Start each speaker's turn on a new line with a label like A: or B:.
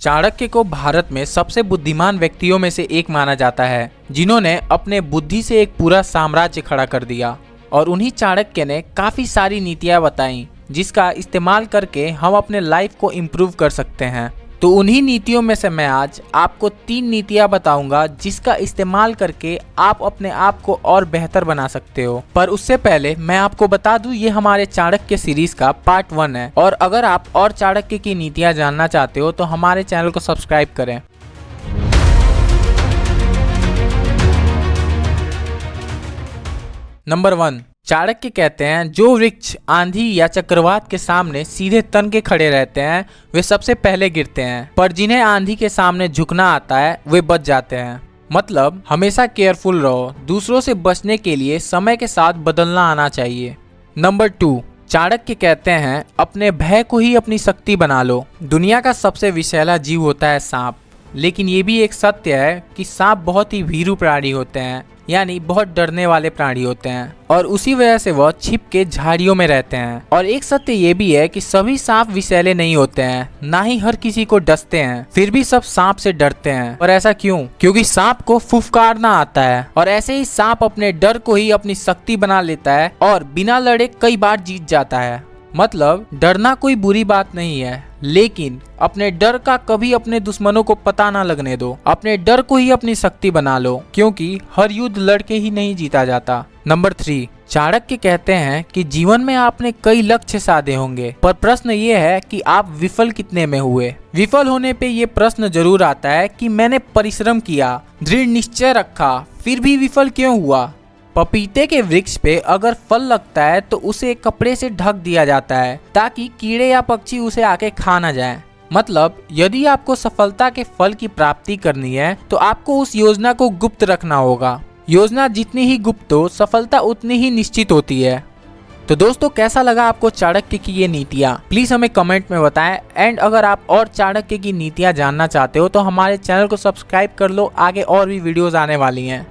A: चाणक्य को भारत में सबसे बुद्धिमान व्यक्तियों में से एक माना जाता है, जिन्होंने अपने बुद्धि से एक पूरा साम्राज्य खड़ा कर दिया। और उन्हीं चाणक्य ने काफी सारी नीतियां बताई जिसका इस्तेमाल करके हम अपने लाइफ को इम्प्रूव कर सकते हैं। तो उन्हीं नीतियों में से मैं आज आपको 3 नीतियां बताऊंगा जिसका इस्तेमाल करके आप अपने आप को और बेहतर बना सकते हो। पर उससे पहले मैं आपको बता दूं, ये हमारे चाणक्य सीरीज का पार्ट 1 है। और अगर आप और चाणक्य की नीतियां जानना चाहते हो तो हमारे चैनल को सब्सक्राइब करें। नंबर 1, चाणक्य कहते हैं जो वृक्ष आंधी या चक्रवात के सामने सीधे तन के खड़े रहते हैं वे सबसे पहले गिरते हैं, पर जिन्हें आंधी के सामने झुकना आता है वे बच जाते हैं। मतलब हमेशा केयरफुल रहो, दूसरों से बचने के लिए समय के साथ बदलना आना चाहिए। नंबर 2, चाणक्य कहते हैं अपने भय को ही अपनी शक्ति बना लो। दुनिया का सबसे विषैला जीव होता है सांप, लेकिन ये भी एक सत्य है कि सांप बहुत ही भीरू प्राणी होते हैं, यानी बहुत डरने वाले प्राणी होते हैं और उसी वजह से वह छिप के झाड़ियों में रहते हैं। और एक सत्य ये भी है कि सभी सांप विषैले नहीं होते हैं, ना ही हर किसी को डसते हैं, फिर भी सब सांप से डरते हैं। और ऐसा क्यों? क्योंकि सांप को फुफकारना आता है और ऐसे ही सांप अपने डर को ही अपनी शक्ति बना लेता है और बिना लड़े कई बार जीत जाता है। मतलब डरना कोई बुरी बात नहीं है, लेकिन अपने डर का कभी अपने दुश्मनों को पता ना लगने दो। अपने डर को ही अपनी शक्ति बना लो, क्योंकि हर युद्ध लड़के ही नहीं जीता जाता। नंबर 3, चाणक्य कहते हैं कि जीवन में आपने कई लक्ष्य साधे होंगे, पर प्रश्न ये है कि आप विफल कितने में हुए। विफल होने पे ये प्रश्न जरूर आता है कि मैंने परिश्रम किया, दृढ़ निश्चय रखा, फिर भी विफल क्यों हुआ। पपीते के वृक्ष पे अगर फल लगता है तो उसे कपड़े से ढक दिया जाता है ताकि कीड़े या पक्षी उसे आके खा ना जाए। मतलब यदि आपको सफलता के फल की प्राप्ति करनी है तो आपको उस योजना को गुप्त रखना होगा। योजना जितनी ही गुप्त हो, सफलता उतनी ही निश्चित होती है। तो दोस्तों, कैसा लगा आपको चाणक्य की ये नीतियाँ? प्लीज हमें कमेंट में बताएं। एंड अगर आप और चाणक्य की नीतियाँ जानना चाहते हो तो हमारे चैनल को सब्सक्राइब कर लो, आगे और भी वीडियोस आने वाली हैं।